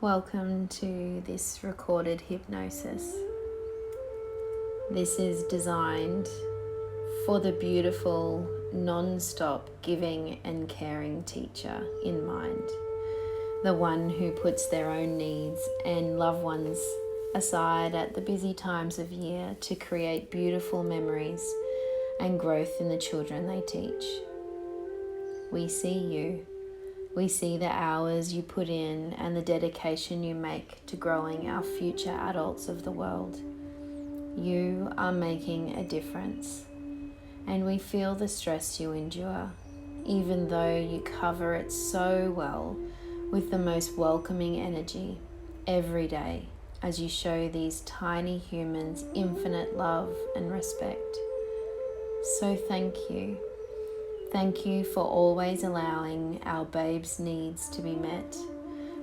Welcome to this recorded hypnosis. This is designed for the beautiful, non-stop giving and caring teacher in mind. The one who puts their own needs and loved ones aside at the busy times of year to create beautiful memories and growth in the children they teach. We see you. We see the hours you put in and the dedication you make to growing our future adults of the world. You are making a difference, and we feel the stress you endure, even though you cover it so well with the most welcoming energy every day as you show these tiny humans infinite love and respect. So thank you. Thank you for always allowing our babes' needs to be met.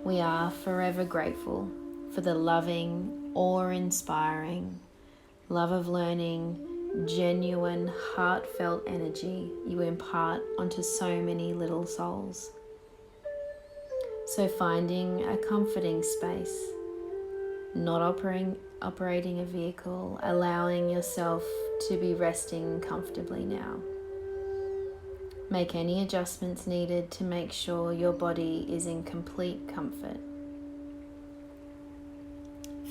We are forever grateful for the loving, awe-inspiring, love of learning, genuine, heartfelt energy you impart onto so many little souls. So finding a comforting space, not operating a vehicle, allowing yourself to be resting comfortably now. Make any adjustments needed to make sure your body is in complete comfort.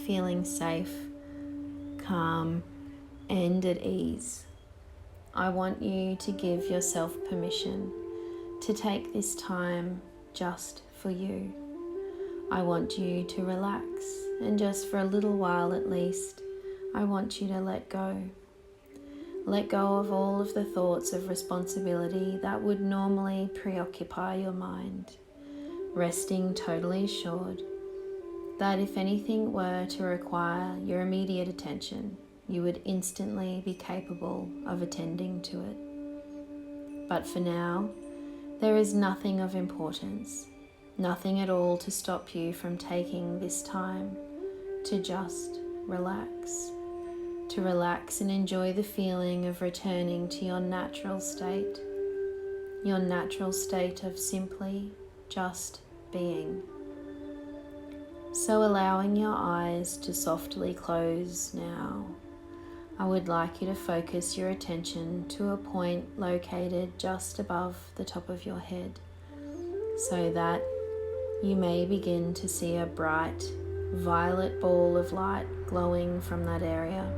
Feeling safe, calm, and at ease. I want you to give yourself permission to take this time just for you. I want you to relax, and just for a little while at least, I want you to let go. Let go of all of the thoughts of responsibility that would normally preoccupy your mind, resting totally assured that if anything were to require your immediate attention, you would instantly be capable of attending to it. But for now, there is nothing of importance, nothing at all to stop you from taking this time to just relax. To relax and enjoy the feeling of returning to your natural state of simply just being. So allowing your eyes to softly close now, I would like you to focus your attention to a point located just above the top of your head, so that you may begin to see a bright violet ball of light glowing from that area.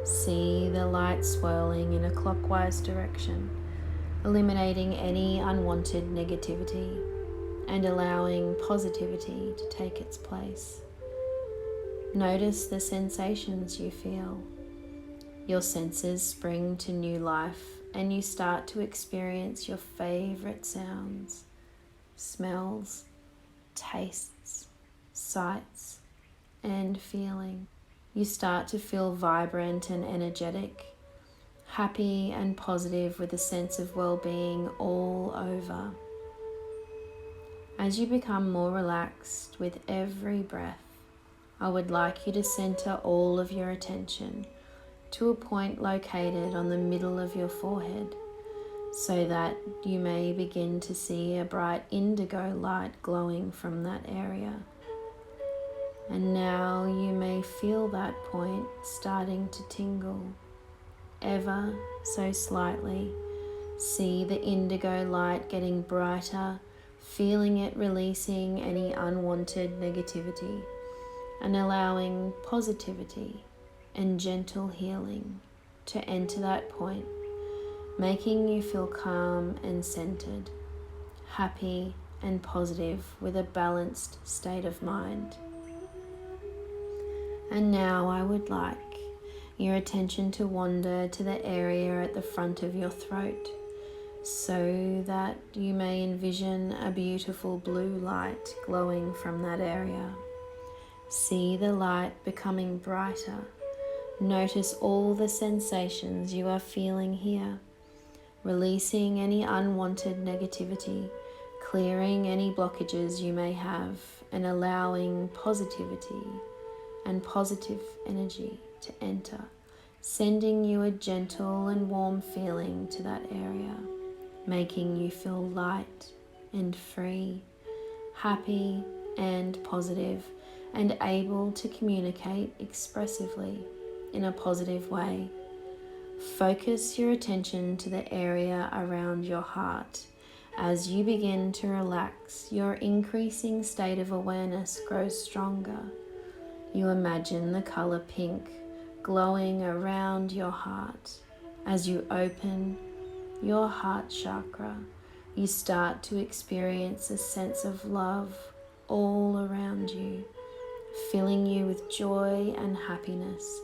See the light swirling in a clockwise direction, eliminating any unwanted negativity and allowing positivity to take its place. Notice the sensations you feel. Your senses spring to new life and you start to experience your favorite sounds, smells, tastes, sights, and feeling. You start to feel vibrant and energetic, happy and positive with a sense of well-being all over. As you become more relaxed with every breath, I would like you to center all of your attention to a point located on the middle of your forehead, so that you may begin to see a bright indigo light glowing from that area. And now you may feel that point starting to tingle, ever so slightly. See the indigo light getting brighter, feeling it releasing any unwanted negativity and allowing positivity and gentle healing to enter that point, making you feel calm and centered, happy and positive with a balanced state of mind. And now I would like your attention to wander to the area at the front of your throat, so that you may envision a beautiful blue light glowing from that area. See the light becoming brighter. Notice all the sensations you are feeling here, releasing any unwanted negativity, clearing any blockages you may have, and allowing positivity and positive energy to enter, sending you a gentle and warm feeling to that area, making you feel light and free, happy and positive, and able to communicate expressively in a positive way. Focus your attention to the area around your heart. As you begin to relax, your increasing state of awareness grows stronger. You imagine the color pink glowing around your heart. As you open your heart chakra, you start to experience a sense of love all around you, filling you with joy and happiness,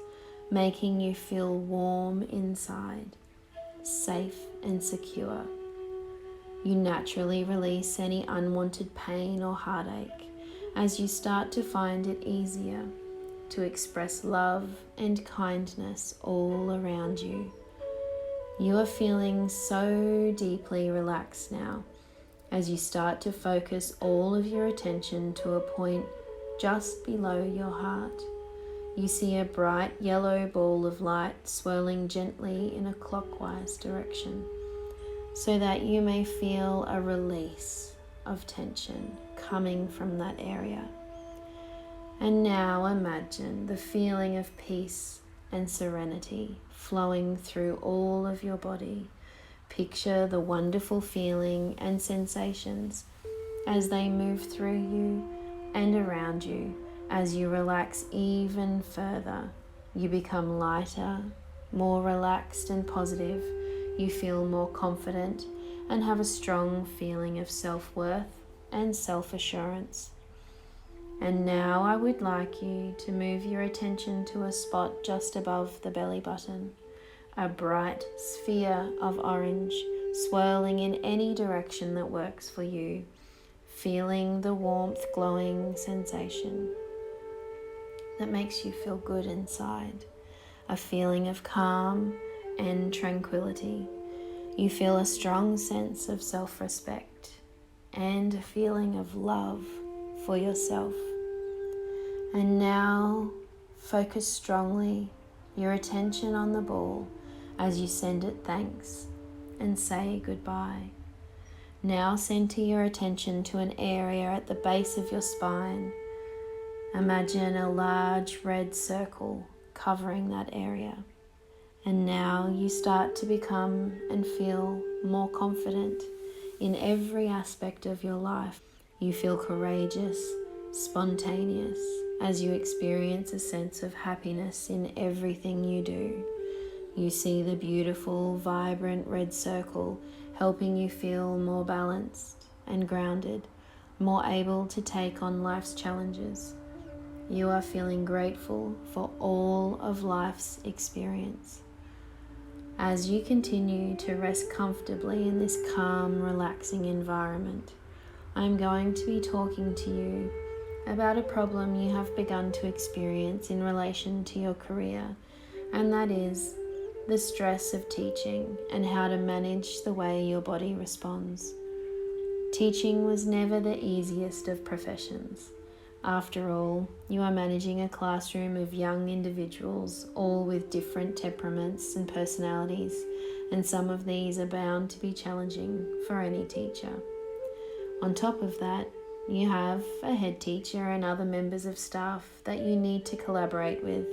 making you feel warm inside, safe and secure. You naturally release any unwanted pain or heartache as you start to find it easier to express love and kindness all around you. You are feeling so deeply relaxed now as you start to focus all of your attention to a point just below your heart. You see a bright yellow ball of light swirling gently in a clockwise direction, so that you may feel a release of tension coming from that area. And now imagine the feeling of peace and serenity flowing through all of your body. Picture the wonderful feeling and sensations as they move through you and around you. As you relax even further, you become lighter, more relaxed and positive. You feel more confident and have a strong feeling of self-worth and self-assurance. And now I would like you to move your attention to a spot just above the belly button, a bright sphere of orange swirling in any direction that works for you, feeling the warmth glowing sensation that makes you feel good inside, a feeling of calm and tranquility. You feel a strong sense of self-respect and a feeling of love for yourself. And now focus strongly your attention on the ball as you send it thanks and say goodbye. Now center your attention to an area at the base of your spine. Imagine a large red circle covering that area. And now you start to become and feel more confident in every aspect of your life. You feel courageous, spontaneous, as you experience a sense of happiness in everything you do. You see the beautiful, vibrant red circle helping you feel more balanced and grounded, more able to take on life's challenges. You are feeling grateful for all of life's experience. As you continue to rest comfortably in this calm, relaxing environment, I'm going to be talking to you about a problem you have begun to experience in relation to your career, and that is the stress of teaching and how to manage the way your body responds. Teaching was never the easiest of professions. After all, you are managing a classroom of young individuals, all with different temperaments and personalities, and some of these are bound to be challenging for any teacher. On top of that, you have a head teacher and other members of staff that you need to collaborate with,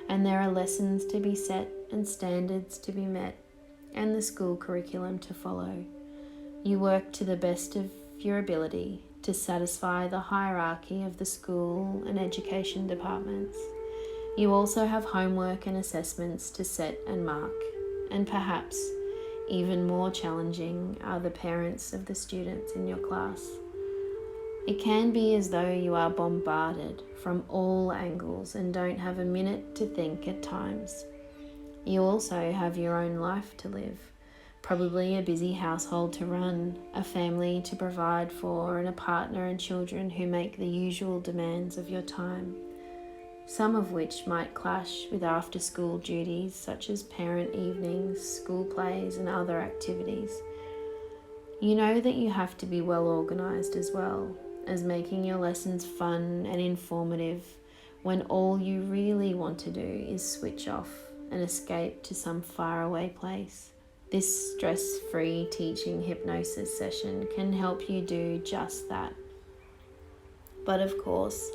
and there are lessons to be set and standards to be met, and the school curriculum to follow. You work to the best of your ability to satisfy the hierarchy of the school and education departments. You also have homework and assessments to set and mark, and perhaps even more challenging are the parents of the students in your class. It can be as though you are bombarded from all angles and don't have a minute to think at times. You also have your own life to live, probably a busy household to run, a family to provide for, and a partner and children who make the usual demands of your time, some of which might clash with after-school duties such as parent evenings, school plays, and other activities. You know that you have to be well organized as well as making your lessons fun and informative when all you really want to do is switch off and escape to some faraway place. This stress-free teaching hypnosis session can help you do just that. But of course,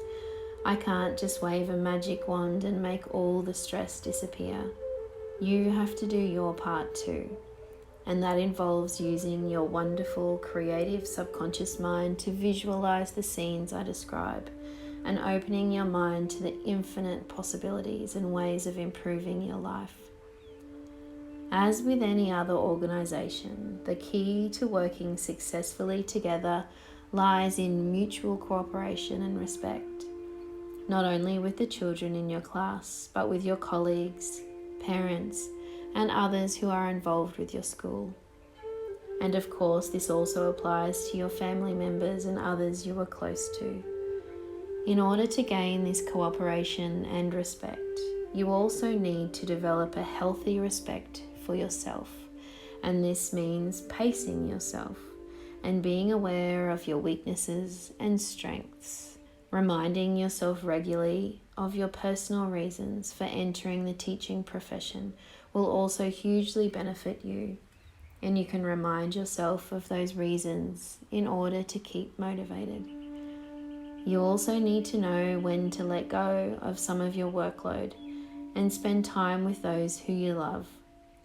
I can't just wave a magic wand and make all the stress disappear. You have to do your part too. And that involves using your wonderful creative subconscious mind to visualize the scenes I describe and opening your mind to the infinite possibilities and ways of improving your life. As with any other organization, the key to working successfully together lies in mutual cooperation and respect, not only with the children in your class, but with your colleagues, parents, and others who are involved with your school. And of course, this also applies to your family members and others you are close to. In order to gain this cooperation and respect, you also need to develop a healthy respect for yourself. And this means pacing yourself and being aware of your weaknesses and strengths, reminding yourself regularly of your personal reasons for entering the teaching profession will also hugely benefit you, and you can remind yourself of those reasons in order to keep motivated. You also need to know when to let go of some of your workload and spend time with those who you love,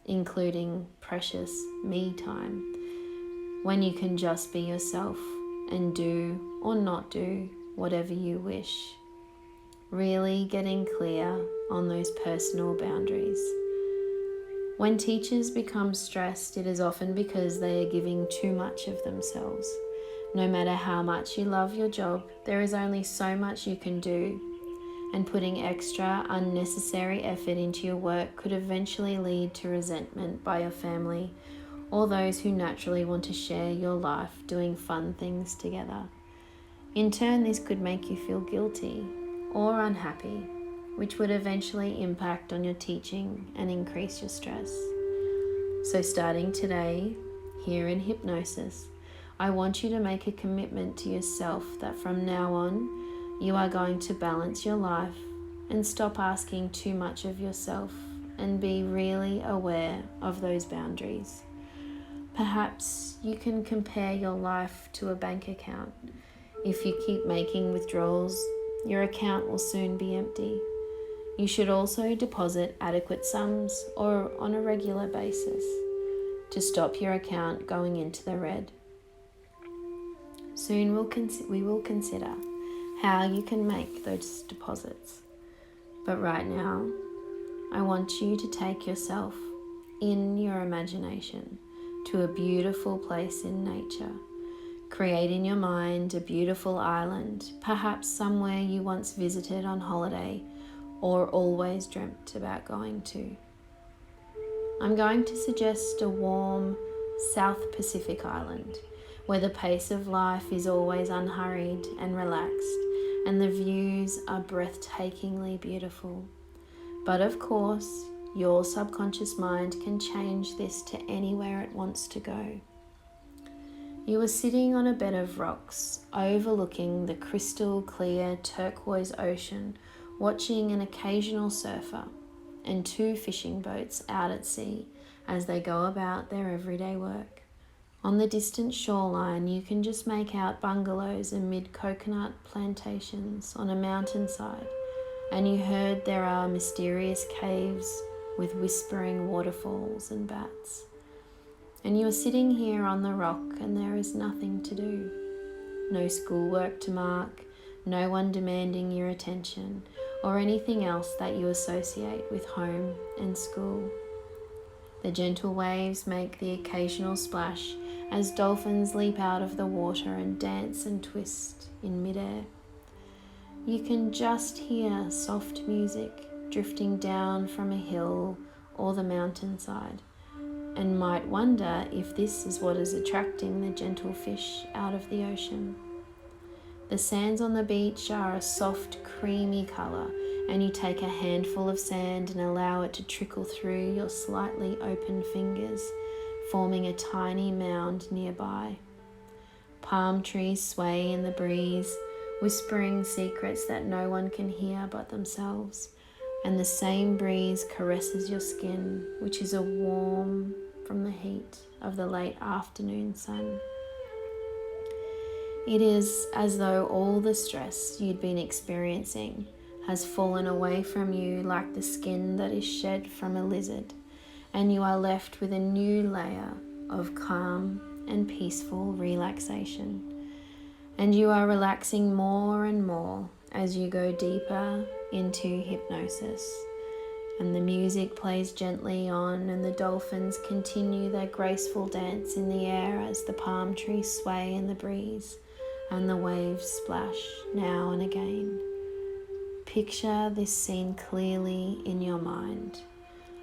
including precious me time, when you can just be yourself and do or not do whatever you wish. Really getting clear on those personal boundaries. When teachers become stressed, it is often because they are giving too much of themselves. No matter how much you love your job, there is only so much you can do, and putting extra, unnecessary effort into your work could eventually lead to resentment by your family or those who naturally want to share your life doing fun things together. In turn, this could make you feel guilty or unhappy, which would eventually impact on your teaching and increase your stress. So starting today, here in Hypnosis, I want you to make a commitment to yourself that from now on, you are going to balance your life and stop asking too much of yourself and be really aware of those boundaries. Perhaps you can compare your life to a bank account. If you keep making withdrawals, your account will soon be empty. You should also deposit adequate sums or on a regular basis to stop your account going into the red. Soon we will consider how you can make those deposits. But right now, I want you to take yourself in your imagination to a beautiful place in nature. Create in your mind a beautiful island, perhaps somewhere you once visited on holiday or always dreamt about going to. I'm going to suggest a warm South Pacific island where the pace of life is always unhurried and relaxed, and the views are breathtakingly beautiful. But of course, your subconscious mind can change this to anywhere it wants to go. You are sitting on a bed of rocks, overlooking the crystal clear turquoise ocean, watching an occasional surfer and 2 fishing boats out at sea as they go about their everyday work. On the distant shoreline, you can just make out bungalows amid coconut plantations on a mountainside, and you heard there are mysterious caves with whispering waterfalls and bats. And you are sitting here on the rock and there is nothing to do. No schoolwork to mark, no one demanding your attention, or anything else that you associate with home and school. The gentle waves make the occasional splash as dolphins leap out of the water and dance and twist in midair. You can just hear soft music drifting down from a hill or the mountainside, and might wonder if this is what is attracting the gentle fish out of the ocean. The sands on the beach are a soft, creamy colour, and you take a handful of sand and allow it to trickle through your slightly open fingers, forming a tiny mound nearby. Palm trees sway in the breeze, whispering secrets that no one can hear but themselves, and the same breeze caresses your skin, which is warm from the heat of the late afternoon sun. It is as though all the stress you'd been experiencing has fallen away from you like the skin that is shed from a lizard, and you are left with a new layer of calm and peaceful relaxation. And you are relaxing more and more as you go deeper into hypnosis. And the music plays gently on, and the dolphins continue their graceful dance in the air as the palm trees sway in the breeze and the waves splash now and again. Picture this scene clearly in your mind.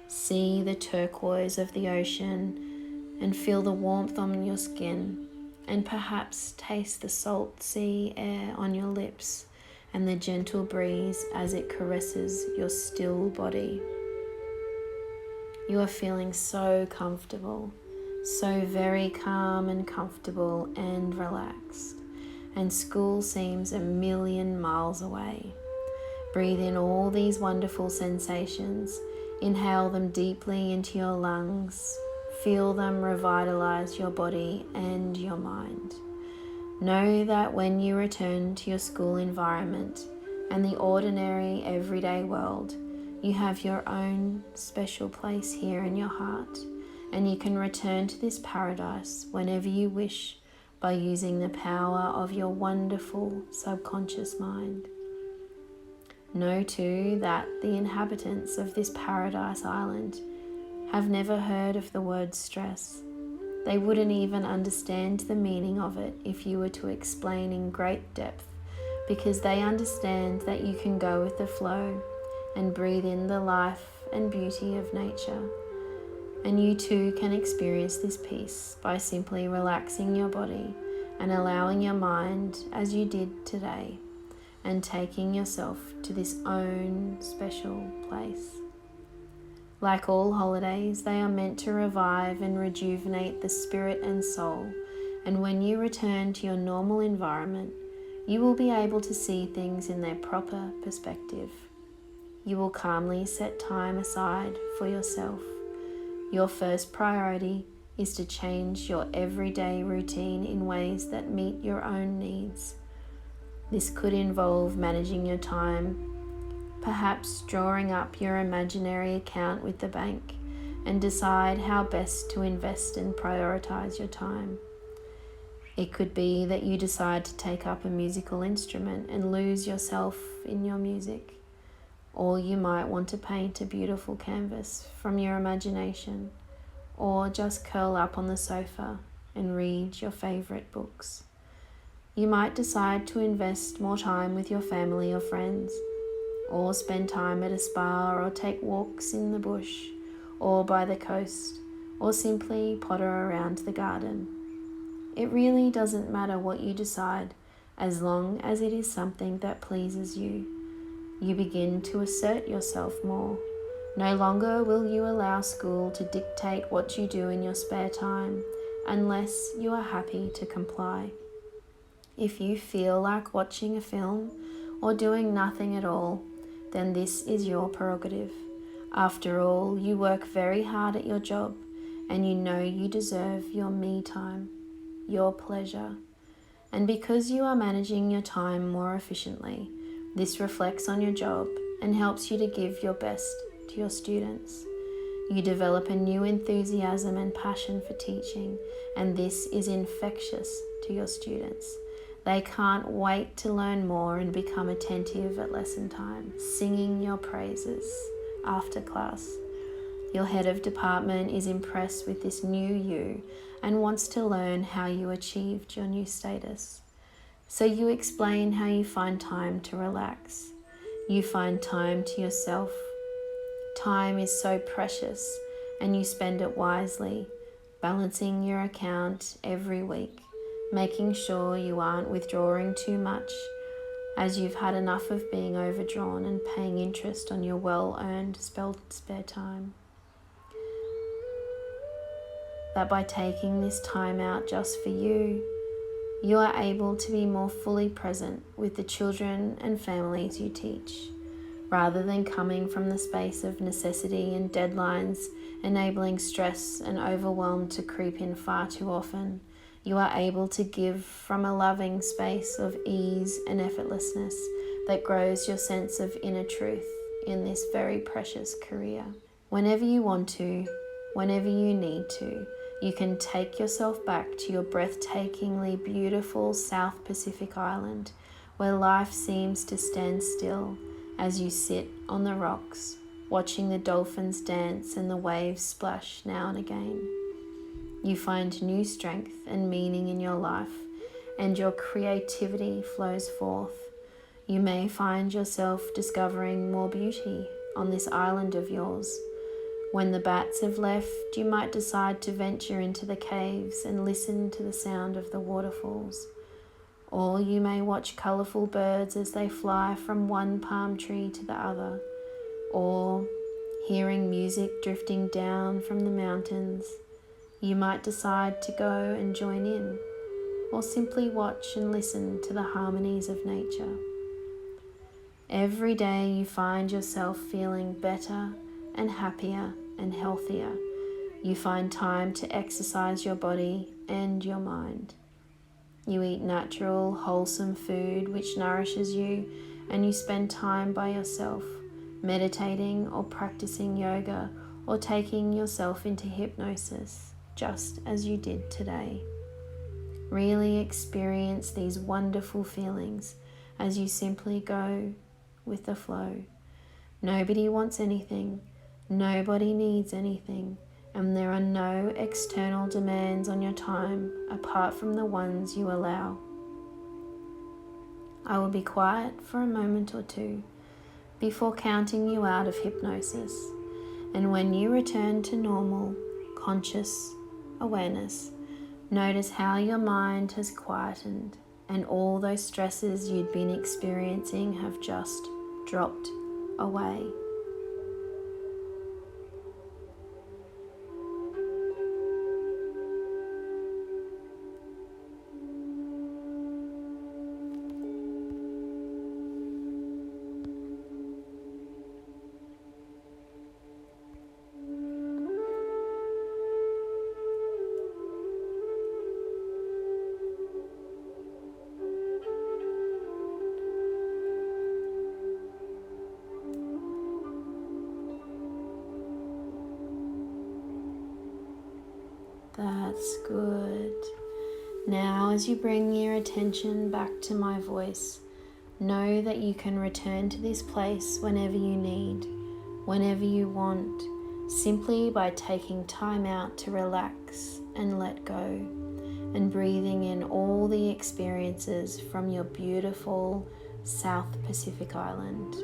See the turquoise of the ocean and feel the warmth on your skin, and perhaps taste the salt sea air on your lips and the gentle breeze as it caresses your still body. You are feeling so comfortable, so very calm and comfortable and relaxed, and school seems a million miles away. Breathe in all these wonderful sensations, inhale them deeply into your lungs, feel them revitalize your body and your mind. Know that when you return to your school environment and the ordinary everyday world, you have your own special place here in your heart, and you can return to this paradise whenever you wish by using the power of your wonderful subconscious mind. Know too that the inhabitants of this paradise island have never heard of the word stress. They wouldn't even understand the meaning of it if you were to explain in great depth, because they understand that you can go with the flow and breathe in the life and beauty of nature. And you too can experience this peace by simply relaxing your body and allowing your mind, as you did today, and taking yourself to this own special place. Like all holidays, they are meant to revive and rejuvenate the spirit and soul, and when you return to your normal environment, you will be able to see things in their proper perspective. You will calmly set time aside for yourself. Your first priority is to change your everyday routine in ways that meet your own needs. This could involve managing your time, perhaps drawing up your imaginary account with the bank and decide how best to invest and prioritize your time. It could be that you decide to take up a musical instrument and lose yourself in your music. Or you might want to paint a beautiful canvas from your imagination, or just curl up on the sofa and read your favorite books. You might decide to invest more time with your family or friends, or spend time at a spa, or take walks in the bush or by the coast, or simply potter around the garden. It really doesn't matter what you decide, as long as it is something that pleases you. You begin to assert yourself more. No longer will you allow school to dictate what you do in your spare time, unless you are happy to comply. If you feel like watching a film or doing nothing at all, then this is your prerogative. After all, you work very hard at your job, and you know you deserve your me time, your pleasure. And because you are managing your time more efficiently, this reflects on your job and helps you to give your best to your students. You develop a new enthusiasm and passion for teaching, and this is infectious to your students. They can't wait to learn more and become attentive at lesson time, singing your praises after class. Your head of department is impressed with this new you and wants to learn how you achieved your new status. So you explain how you find time to relax. You find time to yourself. Time is so precious, and you spend it wisely, balancing your account every week, making sure you aren't withdrawing too much, as you've had enough of being overdrawn and paying interest on your well-earned spare time. That by taking this time out just for you, you are able to be more fully present with the children and families you teach, rather than coming from the space of necessity and deadlines, enabling stress and overwhelm to creep in far too often. You are able to give from a loving space of ease and effortlessness that grows your sense of inner truth in this very precious career. Whenever you want to, whenever you need to, you can take yourself back to your breathtakingly beautiful South Pacific island, where life seems to stand still as you sit on the rocks, watching the dolphins dance and the waves splash now and again. You find new strength and meaning in your life, and your creativity flows forth. You may find yourself discovering more beauty on this island of yours. When the bats have left, you might decide to venture into the caves and listen to the sound of the waterfalls. Or you may watch colourful birds as they fly from one palm tree to the other. Or, hearing music drifting down from the mountains, you might decide to go and join in, or simply watch and listen to the harmonies of nature. Every day you find yourself feeling better and happier and healthier. You find time to exercise your body and your mind. You eat natural, wholesome food which nourishes you, and you spend time by yourself, meditating or practicing yoga or taking yourself into hypnosis, just as you did today. Really experience these wonderful feelings as you simply go with the flow. Nobody wants anything, nobody needs anything, and there are no external demands on your time apart from the ones you allow. I will be quiet for a moment or two before counting you out of hypnosis, and when you return to normal, conscious awareness, notice how your mind has quietened and all those stresses you'd been experiencing have just dropped away. That's good. Now, as you bring your attention back to my voice, know that you can return to this place whenever you need, whenever you want, simply by taking time out to relax and let go, and breathing in all the experiences from your beautiful South Pacific island.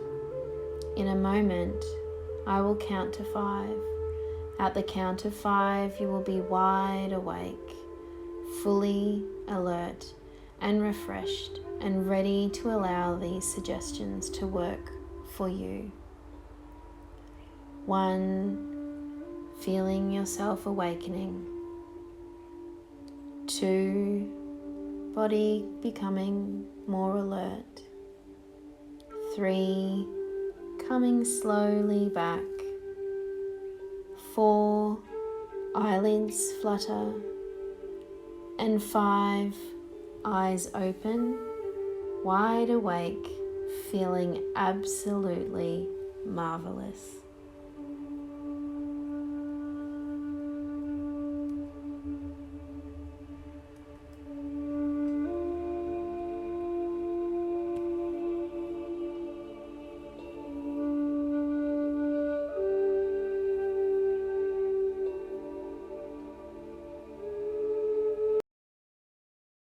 In a moment, I will count to 5. At the count of 5, you will be wide awake, fully alert and refreshed, and ready to allow these suggestions to work for you. 1, feeling yourself awakening. 2, body becoming more alert. 3, coming slowly back. 4, eyelids flutter. And 5, eyes open, wide awake, feeling absolutely marvelous.